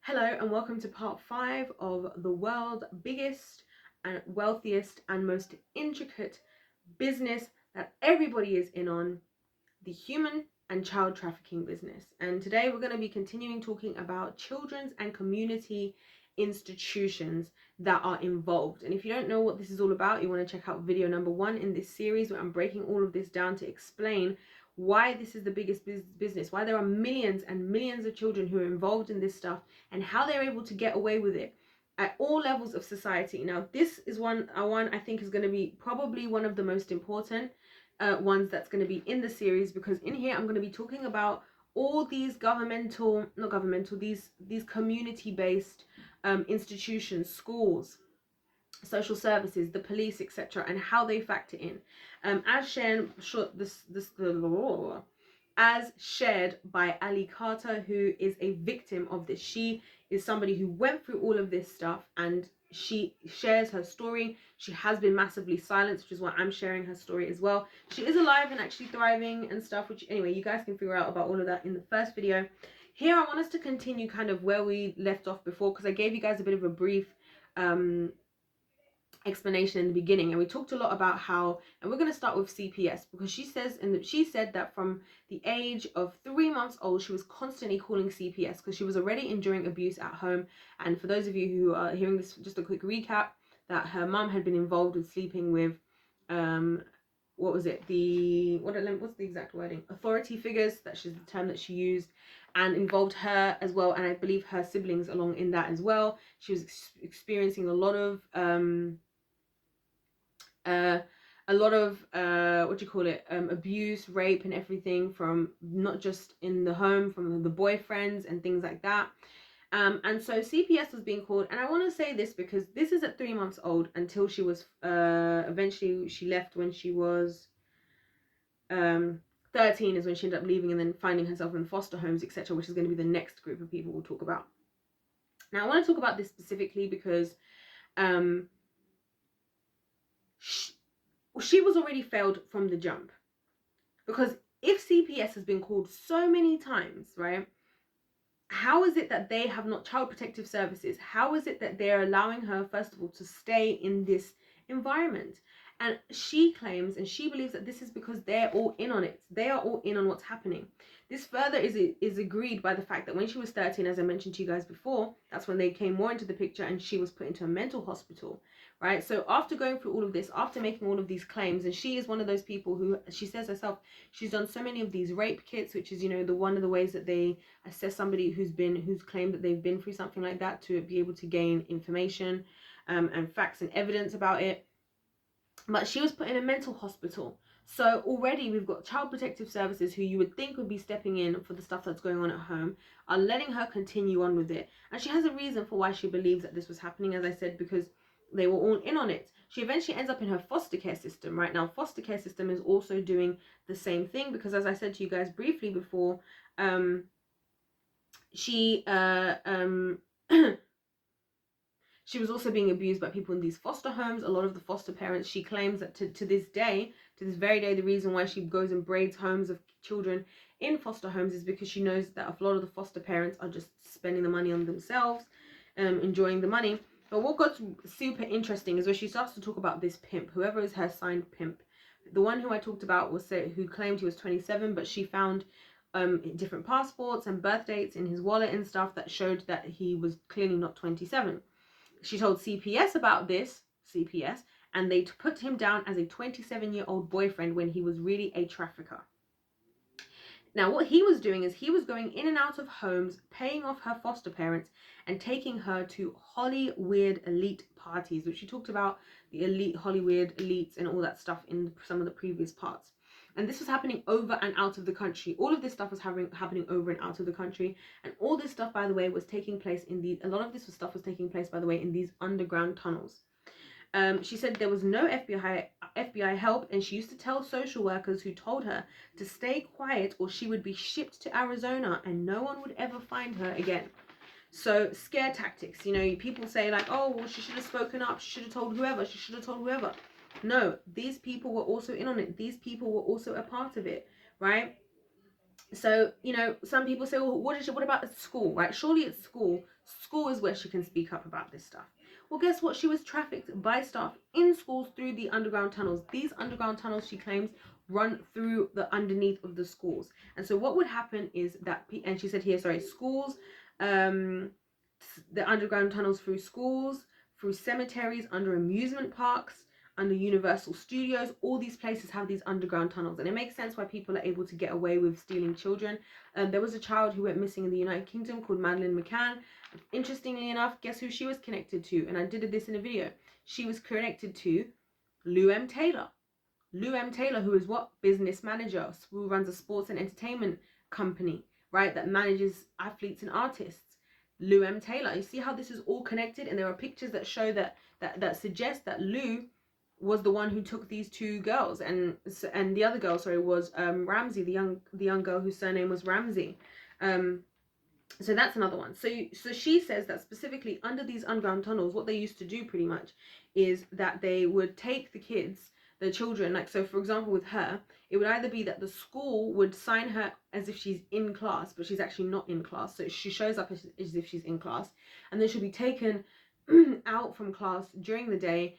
Hello and welcome to part 5 of the world's biggest and wealthiest and most intricate business that everybody is in on, the human and child trafficking business. And today we're going to be continuing talking about children's and community institutions that are involved. And if you don't know what this is all about, you want to check out video number 1 in this series where I'm breaking all of this down to explain why this is the biggest business, why there are millions and millions of children who are involved in this stuff, and how they're able to get away with it at all levels of society. Now, this is one I think is going to be probably one of the most important ones that's going to be in the series, because in here I'm going to be talking about all these these community-based institutions, schools, social services, the police, etc., and how they factor in. As shared by Ali Carter, who is a victim of this. She is somebody who went through all of this stuff, and she shares her story. She has been massively silenced, which is why I'm sharing her story as well. She is alive and actually thriving and stuff, which anyway, you guys can figure out about all of that in the first video. Here I want us to continue kind of where we left off before, because I gave you guys a bit of a brief explanation in the beginning, and we talked a lot about how, and we're going to start with CPS, because she said that from the age of 3 months old she was constantly calling CPS because she was already enduring abuse at home. And for those of you who are hearing this, just a quick recap, that her mum had been involved with sleeping with what's the exact wording, authority figures, that's just the term that she used, and involved her as well, and I believe her siblings along in that as well. She was experiencing a lot of abuse, rape and everything, from not just in the home, from the boyfriends and things like that. And so CPS was being called, and I want to say this because this is at 3 months old until she was eventually she left when she was 13 is when she ended up leaving, and then finding herself in foster homes, etc., which is going to be the next group of people we'll talk about. Now I want to talk about this specifically because she was already failed from the jump. Because if CPS has been called so many times, right, how is it that they have not, child protective services, how is it that they're allowing her, first of all, to stay in this environment? And she claims and she believes that this is because they're all in on it. They are all in on what's happening. This further is agreed by the fact that when she was 13, as I mentioned to you guys before, that's when they came more into the picture, and she was put into a mental hospital, right? So after going through all of this, after making all of these claims, and she is one of those people who, she says herself, she's done so many of these rape kits, which is, you know, the one of the ways that they assess somebody who's claimed that they've been through something like that, to be able to gain information and facts and evidence about it. But she was put in a mental hospital. So already we've got child protective services, who you would think would be stepping in for the stuff that's going on at home, are letting her continue on with it. And she has a reason for why she believes that this was happening, as I said, because they were all in on it. She eventually ends up in her foster care system. Right now, foster care system is also doing the same thing, because as I said to you guys briefly before, she she was also being abused by people in these foster homes. A lot of the foster parents, she claims that to this very day, the reason why she goes and braids homes of children in foster homes is because she knows that a lot of the foster parents are just spending the money on themselves, enjoying the money. But what got super interesting is where she starts to talk about this pimp, whoever is her signed pimp. The one who I talked about who claimed he was 27, but she found different passports and birth dates in his wallet and stuff that showed that he was clearly not 27. She told CPS about this, and they put him down as a 27-year-old boyfriend when he was really a trafficker. Now, what he was doing is he was going in and out of homes, paying off her foster parents, and taking her to Hollywood elite parties, which she talked about, the elite Hollywood elites and all that stuff in some of the previous parts. And this was happening over and out of the country. All of this stuff was happening over and out of the country. And all this stuff, by the way, was taking place in a lot of this stuff was taking place, by the way, in these underground tunnels. She said there was no FBI help, and she used to tell social workers who told her to stay quiet or she would be shipped to Arizona and no one would ever find her again. So scare tactics, you know, people say like, oh, well, she should have spoken up, she should have told whoever. No, these people were also in on it. These people were also a part of it, right? So, you know, some people say, well, what about at school, right? Surely at school School is where she can speak up about this stuff. Well, guess what? She was trafficked by staff in schools through the underground tunnels. These underground tunnels, she claims, run through the underneath of the schools. And so what would happen is that, and she said here, sorry, schools, the underground tunnels through schools, through cemeteries, under amusement parks, under Universal Studios, all these places have these underground tunnels. And it makes sense why people are able to get away with stealing children. There was a child who went missing in the United Kingdom called Madeleine McCann. Interestingly enough, guess who she was connected to? And I did this in a video. She was connected to Lou M. Taylor. Lou M. Taylor, who is what? Business manager, who runs a sports and entertainment company, right? That manages athletes and artists. Lou M. Taylor. You see how this is all connected? And there are pictures that show that suggest that Lou was the one who took these two girls, and the other girl, sorry, was Ramsey, the young girl whose surname was Ramsey. So that's another one. So she says that specifically under these underground tunnels, what they used to do pretty much is that they would take the children, like, so for example with her, it would either be that the school would sign her as if she's in class, but she's actually not in class. So she shows up as if she's in class, and then she'll be taken out from class during the day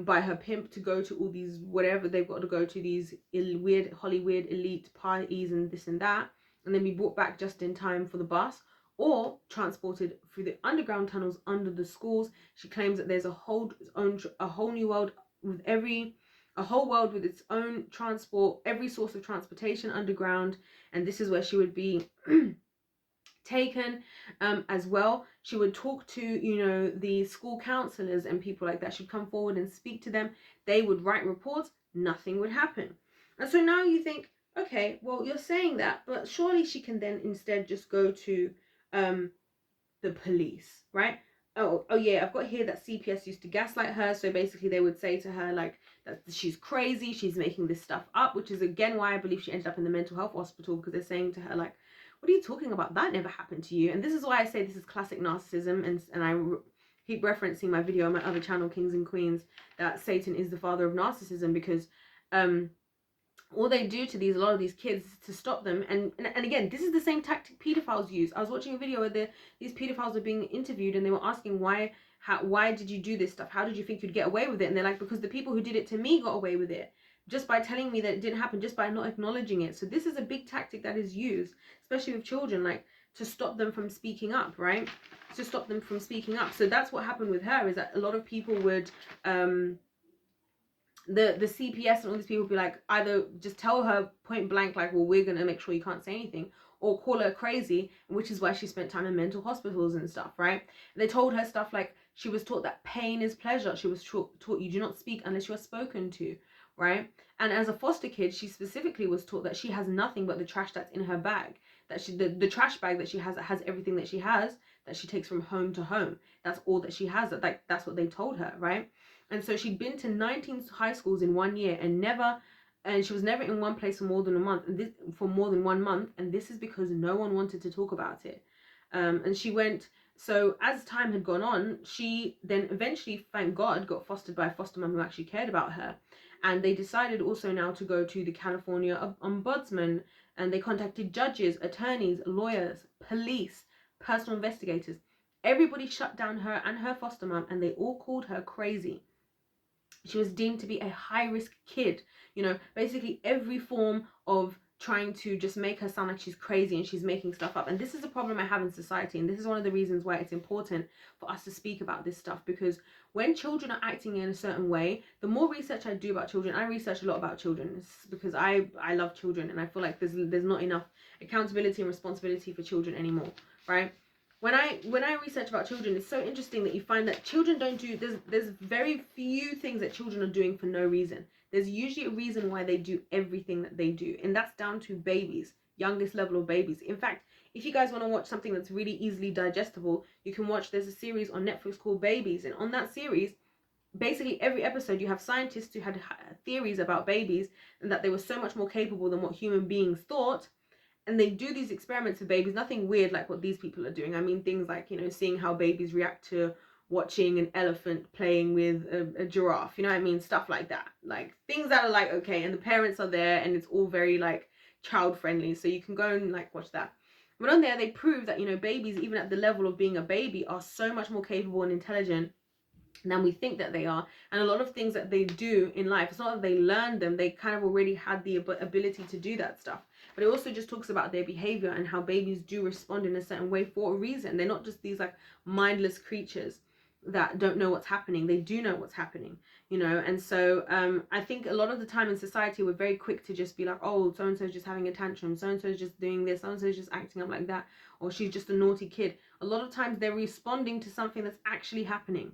by her pimp to go to all these, whatever they've got to go to, these weird Hollywood elite parties and this and that, and then be brought back just in time for the bus, or transported through the underground tunnels under the schools. She claims that there's a whole new world with a whole world with its own transport, every source of transportation underground, and this is where she would be taken as well. She would talk to, you know, the school counselors and people like that. She'd come forward and speak to them. They would write reports. Nothing would happen. And so now you think, okay, well, you're saying that, but surely she can then instead just go to the police, right? Oh yeah, I've got here that CPS used to gaslight her. So basically they would say to her like that she's crazy, she's making this stuff up, which is again why I believe she ended up in the mental health hospital, because they're saying to her like, what are you talking about? That never happened to you. And this is why I say this is classic narcissism, and I keep referencing my video on my other channel, Kings and Queens, that Satan is the father of narcissism, because all they do to a lot of these kids is to stop them. And again, this is the same tactic pedophiles use. I was watching a video where these pedophiles were being interviewed, and they were asking why did you do this stuff? How did you think you'd get away with it? And they're like, because the people who did it to me got away with it, just by telling me that it didn't happen, just by not acknowledging it. So this is a big tactic that is used, especially with children, like to stop them from speaking up, right? To stop them from speaking up. So that's what happened with her, is that a lot of people would the CPS and all these people would be like, either just tell her point blank, like, well, we're gonna make sure you can't say anything, or call her crazy, which is why she spent time in mental hospitals and stuff, right? And they told her stuff like she was taught that pain is pleasure. She was taught you do not speak unless you are spoken to, right? And as a foster kid, she specifically was taught that she has nothing but the trash that's in her bag, that she the trash bag that she has, that has everything that she has, that she takes from home to home. That's all that she has. That's what they told her, right? And so she'd been to 19 high schools in 1 year, and she was never in one place for more than a month, and for more than 1 month. And this is because no one wanted to talk about it. And she went, so as time had gone on, she then eventually, thank God, got fostered by a foster mum who actually cared about her. And they decided also now to go to the California Ombudsman, and they contacted judges, attorneys, lawyers, police, personal investigators. Everybody shut down her and her foster mum, and they all called her crazy. She was deemed to be a high-risk kid. You know, basically every form of trying to just make her sound like she's crazy and she's making stuff up. And this is a problem I have in society, and this is one of the reasons why it's important for us to speak about this stuff, because when children are acting in a certain way, the more research I do about children, I research a lot about children, it's because I love children, and I feel like there's not enough accountability and responsibility for children anymore, right? When I research about children, it's so interesting that you find that children don't do, there's very few things that children are doing for no reason. There's usually a reason why they do everything that they do, and that's down to babies, youngest level of babies. In fact, if you guys want to watch something that's really easily digestible, you can watch, there's a series on Netflix called Babies, and on that series, basically every episode you have scientists who had theories about babies, and that they were so much more capable than what human beings thought. And they do these experiments with babies, nothing weird like what these people are doing. I mean, things like, you know, seeing how babies react to watching an elephant playing with a giraffe, you know what I mean? Stuff like that. Like, things that are like, okay, and the parents are there, and it's all very, like, child friendly. So you can go and, like, watch that. But on there, they prove that, you know, babies, even at the level of being a baby, are so much more capable and intelligent than we think that they are. And a lot of things that they do in life, it's not that they learned them, they kind of already had the ability to do that stuff. But it also just talks about their behavior and how babies do respond in a certain way for a reason. They're not just these like mindless creatures that don't know what's happening. They do know what's happening, you know. And so I think a lot of the time in society, we're very quick to just be like, oh, so and so's just having a tantrum, so and so's just doing this, so and so's just acting up like that, or she's just a naughty kid. A lot of times they're responding to something that's actually happening.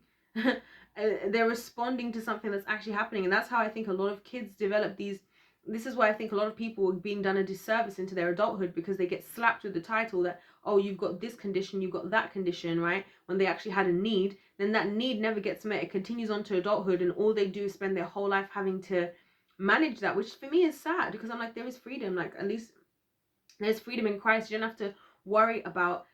They're responding to something that's actually happening. And that's how I think a lot of kids develop these. This is why I think a lot of people are being done a disservice into their adulthood, because they get slapped with the title that, oh, you've got this condition, you've got that condition, right? When they actually had a need, then that need never gets met. It continues on to adulthood, and all they do is spend their whole life having to manage that, which for me is sad, because I'm like, there is freedom. Like, at least there's freedom in Christ. You don't have to worry about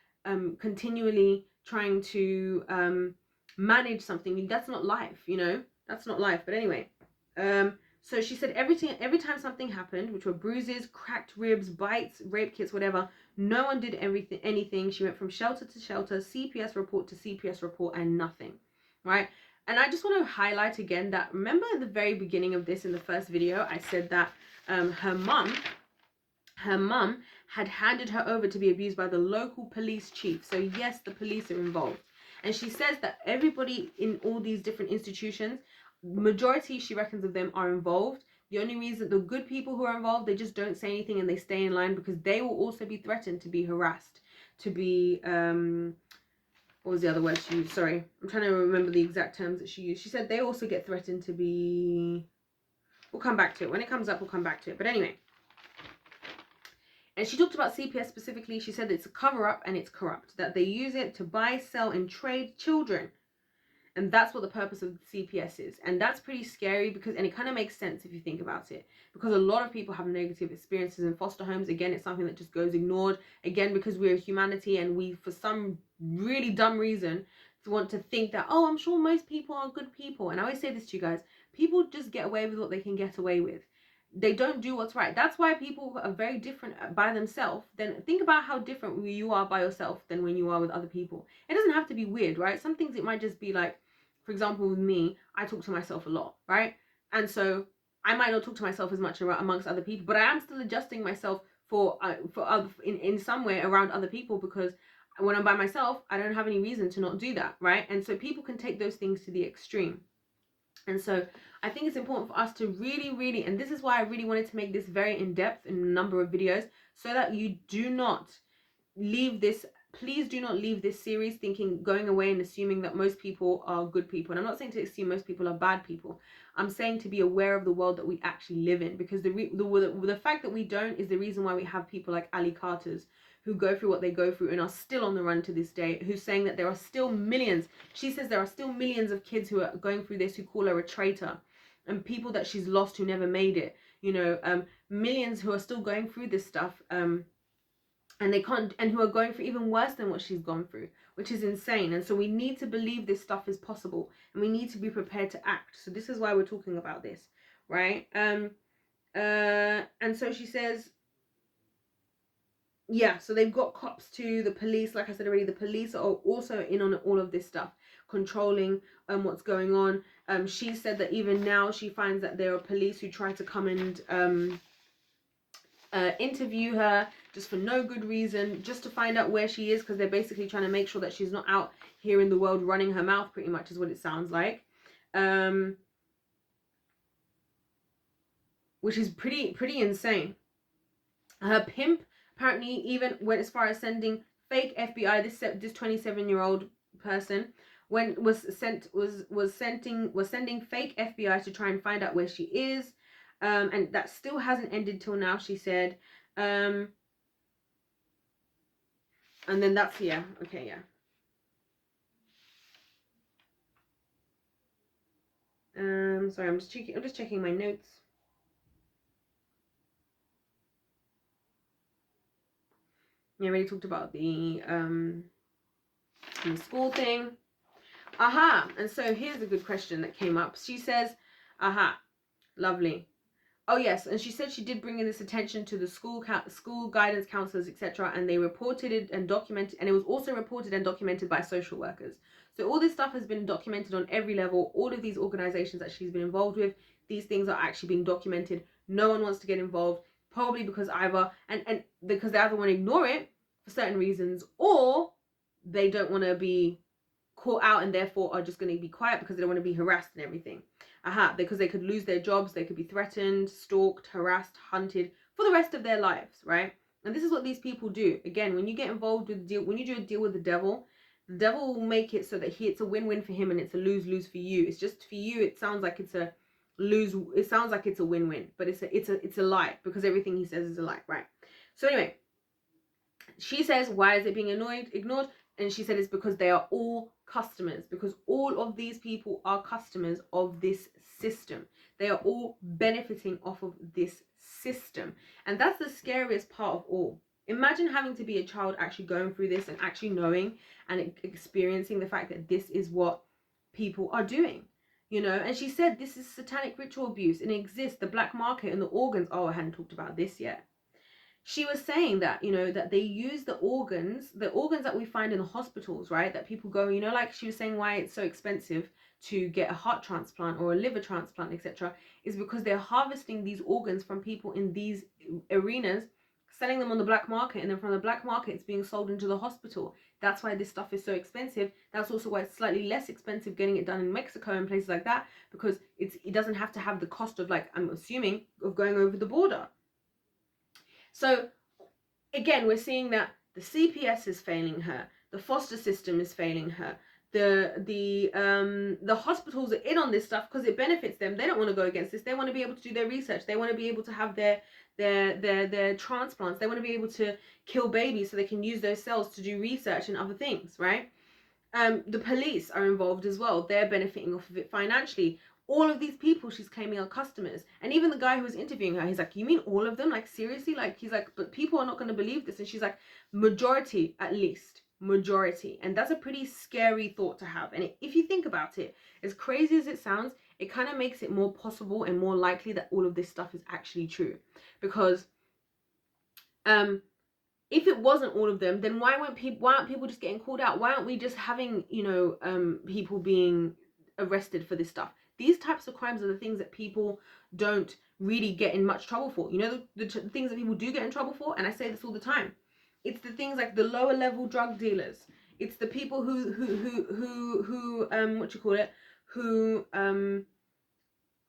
continually trying to manage something. That's not life, you know. That's not life. But anyway, so she said every time something happened, which were bruises, cracked ribs, bites, rape kits, whatever, no one did anything. She went from shelter to shelter, CPS report to CPS report, and nothing, right? And I just want to highlight again that, remember at the very beginning of this, in the first video, I said that her mum had handed her over to be abused by the local police chief. So yes, the police are involved. And she says that everybody in all these different institutions, majority, she reckons, of them are involved. The only reason, the good people who are involved, they just don't say anything and they stay in line, because they will also be threatened to be harassed, to be what was the other word she used? Sorry, I'm trying to remember the exact terms that she used. She said they also get threatened to be, we'll come back to it when it comes up, we'll come back to it. But anyway, and she talked about CPS specifically. She said it's a cover-up and it's corrupt, that they use it to buy, sell, and trade children. And that's what the purpose of CPS is. And that's pretty scary, because, and it kind of makes sense if you think about it, because a lot of people have negative experiences in foster homes. Again, it's something that just goes ignored. Again, because we're humanity, and we, for some really dumb reason, want to think that, oh, I'm sure most people are good people. And I always say this to you guys, people just get away with what they can get away with. They don't do what's right. That's why people are very different by themselves. Then think about how different you are by yourself than when you are with other people. It doesn't have to be weird, right? Some things, it might just be like, for example, with me, I talk to myself a lot, right? And so I might not talk to myself as much amongst other people, but I am still adjusting myself for other, in some way around other people, because when I'm by myself, I don't have any reason to not do that, right? And so people can take those things to the extreme. And so I think it's important for us to really, and this is why I really wanted to make this very in-depth in a number of videos, so that you do not leave this, please do not leave this series thinking, going away and assuming that most people are good people. And I'm not saying to assume most people are bad people. I'm saying to be aware of the world that we actually live in, because the fact that we don't is the reason why we have people like Ali Carter's, who go through what they go through and are still on the run to this day, who's saying that there are still millions. She says there are still millions of kids who are going through this, who call her a traitor, and people that she's lost who never made it, you know, millions who are still going through this stuff, and they can't, and who are going through even worse than what she's gone through, which is insane. And so we need to believe this stuff is possible, and we need to be prepared to act. So this is why we're talking about this, right? And so she says, yeah, so they've got cops to the police. Like I said already, the police are also in on all of this stuff, controlling what's going on. She said that even now she finds that there are police who try to come and interview her just for no good reason, just to find out where she is, because they're basically trying to make sure that she's not out here in the world running her mouth, pretty much is what it sounds like. Which is pretty insane. Her pimp apparently even went as far as sending fake FBI. This 27-year-old person was sending fake FBI to try and find out where she is, and that still hasn't ended till now, she said. And then that's, yeah, okay, yeah. Sorry, I'm just checking my notes. I already talked about the school thing. And so here's a good question that came up. She says, lovely. Oh yes, and she said she did bring in this attention to the school guidance counselors, etc., and they reported it and documented, and it was also reported and documented by social workers. So all this stuff has been documented on every level. All of these organizations that she's been involved with, these things are actually being documented. No one wants to get involved, probably because either and because they either want to ignore it for certain reasons, or they don't want to be caught out and therefore are just going to be quiet because they don't want to be harassed and everything. Because they could lose their jobs, they could be threatened, stalked, harassed, hunted for the rest of their lives, right? And this is what these people do. Again, when you get involved with when you do a deal with the devil will make it so that it's a win-win for him and it's a lose-lose for you. It's just for you, it sounds like it's a lose. It sounds like it's a win-win, but it's a lie, because everything he says is a lie, right? So anyway, she says, why is it being ignored? And she said it's because they are all customers, because all of these people are customers of this system. They are all benefiting off of this system. And that's the scariest part of all. Imagine having to be a child actually going through this and actually knowing and experiencing the fact that this is what people are doing. You know, and she said this is satanic ritual abuse and it exists, the black market and the organs. Oh, I hadn't talked about this yet. She was saying that, you know, that they use the organs that we find in the hospitals, right? That people go, you know, like she was saying why it's so expensive to get a heart transplant or a liver transplant, etc., is because they're harvesting these organs from people in these arenas, selling them on the black market, and then from the black market it's being sold into the hospital. That's why this stuff is so expensive. That's also why it's slightly less expensive getting it done in Mexico and places like that, because it doesn't have to have the cost of, like, I'm assuming, of going over the border. So again, we're seeing that the CPS is failing her, the foster system is failing her, the hospitals are in on this stuff because it benefits them. They don't want to go against this. They want to be able to do their research. They want to be able to have their transplants. They want to be able to kill babies so they can use those cells to do research and other things, right? The police are involved as well. They're benefiting off of it financially. All of these people she's claiming are customers. And even the guy who was interviewing her, he's like, you mean all of them? Like, seriously? Like, he's like, but people are not going to believe this. And she's like, majority, at least. Majority. And that's a pretty scary thought to have. And if you think about it, as crazy as it sounds, it kind of makes it more possible and more likely that all of this stuff is actually true. Because if it wasn't all of them, then why aren't people just getting called out? Why aren't we just having, you know, people being arrested for this stuff? These types of crimes are the things that people don't really get in much trouble for. You know, the things that people do get in trouble for, and I say this all the time. It's the things like the lower level drug dealers. It's the people who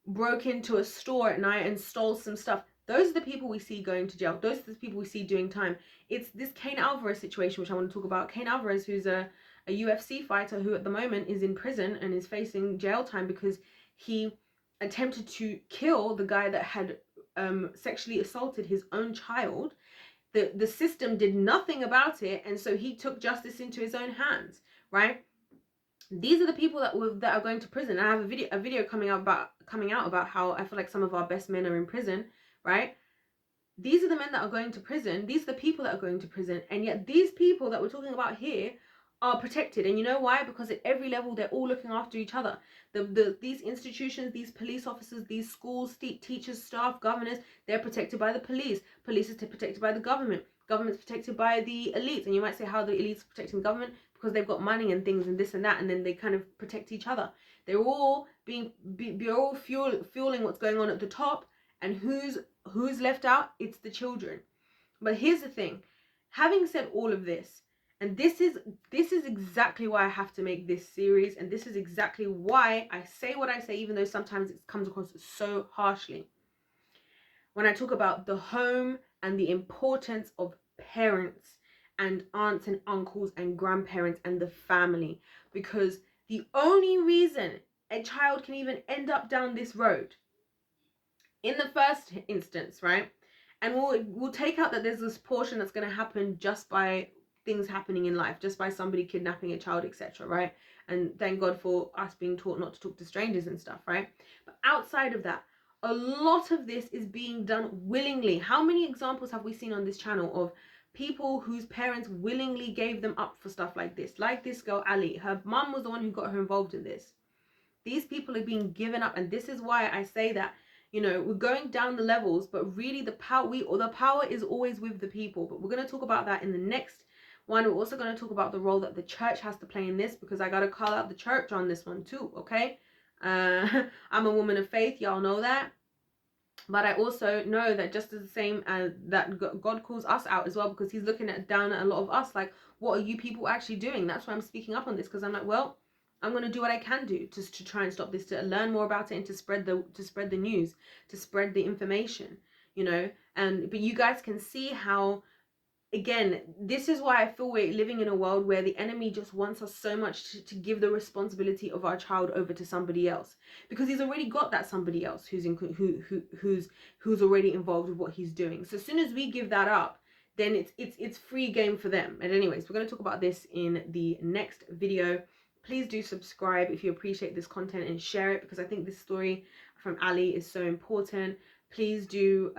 broke into a store at night and stole some stuff. Those are the people we see going to jail. Those are the people we see doing time. It's this Cain Alvarez situation, which I want to talk about. Cain Alvarez, who's a UFC fighter who at the moment is in prison and is facing jail time because he attempted to kill the guy that had sexually assaulted his own child. The system did nothing about it, and so he took justice into his own hands, right? These are the people that are going to prison. I have a video coming out about how I feel like some of our best men are in prison, right? These are the men that are going to prison. These are the people that are going to prison. And yet these people that we're talking about here are protected. And you know why? Because at every level, they're all looking after each other. These institutions, these police officers, these schools, teachers, staff, governors, they're protected by the police. Police is protected by the government. Government's protected by the elites. And you might say, how the elites are protecting government? Because they've got money and things and this and that, and then they kind of protect each other. They're all fueling what's going on at the top, and who's left out? It's the children. But here's the thing. Having said all of this, and this is exactly why I have to make this series, and this is exactly why I say what I say, even though sometimes it comes across so harshly. When I talk about the home and the importance of parents and aunts and uncles and grandparents and the family, because the only reason a child can even end up down this road in the first instance, right? And we'll take out that there's this portion that's going to happen just by things happening in life, just by somebody kidnapping a child, etc., right? And thank God for us being taught not to talk to strangers and stuff, right? But outside of that, a lot of this is being done willingly. How many examples have we seen on this channel of people whose parents willingly gave them up for stuff like this? Like this girl, Ali. Her mum was the one who got her involved in this. These people are being given up, and this is why I say that You know, we're going down the levels, but really the power is always with the people. But we're going to talk about that in the next one. We're also going to talk about the role that the church has to play in this, because I got to call out the church on this one too, okay? I'm a woman of faith, y'all know that. But I also know that just as the same as that God calls us out as well, because he's looking down at a lot of us, like, what are you people actually doing? That's why I'm speaking up on this, because I'm like, well, I'm going to do what I can do to try and stop this, to learn more about it, and to spread the news, to spread the information, you know. But you guys can see how, again, this is why I feel we're living in a world where the enemy just wants us so much to give the responsibility of our child over to somebody else, because he's already got that somebody else who's already involved with what he's doing. So as soon as we give that up, then it's free game for them. And anyways, we're going to talk about this in the next video. Please do subscribe if you appreciate this content, and share it, because I think this story from Ali is so important. Please do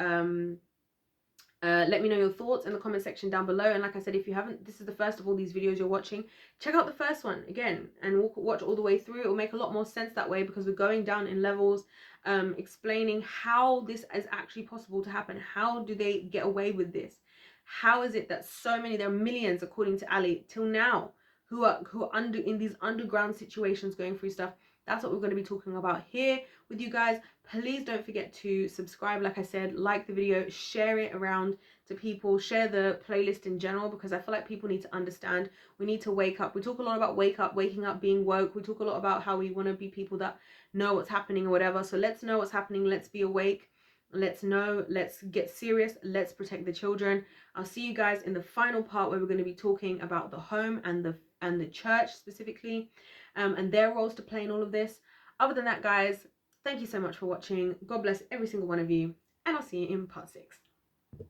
let me know your thoughts in the comment section down below. And like I said, if you haven't, this is the first of all these videos you're watching, check out the first one again and watch all the way through. It will make a lot more sense that way, because we're going down in levels, explaining how this is actually possible to happen. How do they get away with this? How is it that so many, there are millions, according to Ali, till now, who are in these underground situations, going through stuff? That's what we're going to be talking about here with you guys. Please don't forget to subscribe, like I said, like the video, share it around to people, share the playlist in general, because I feel like people need to understand. We need to wake up. We talk a lot about waking up, being woke. We talk a lot about how we want to be people that know what's happening or whatever. So let's know what's happening. Let's be awake. Let's know. Let's get serious. Let's protect the children. I'll see you guys in the final part, where we're going to be talking about the home and the church specifically, and their roles to play in all of this. Other than that, guys, thank you so much for watching. God bless every single one of you, and I'll see you in part 6.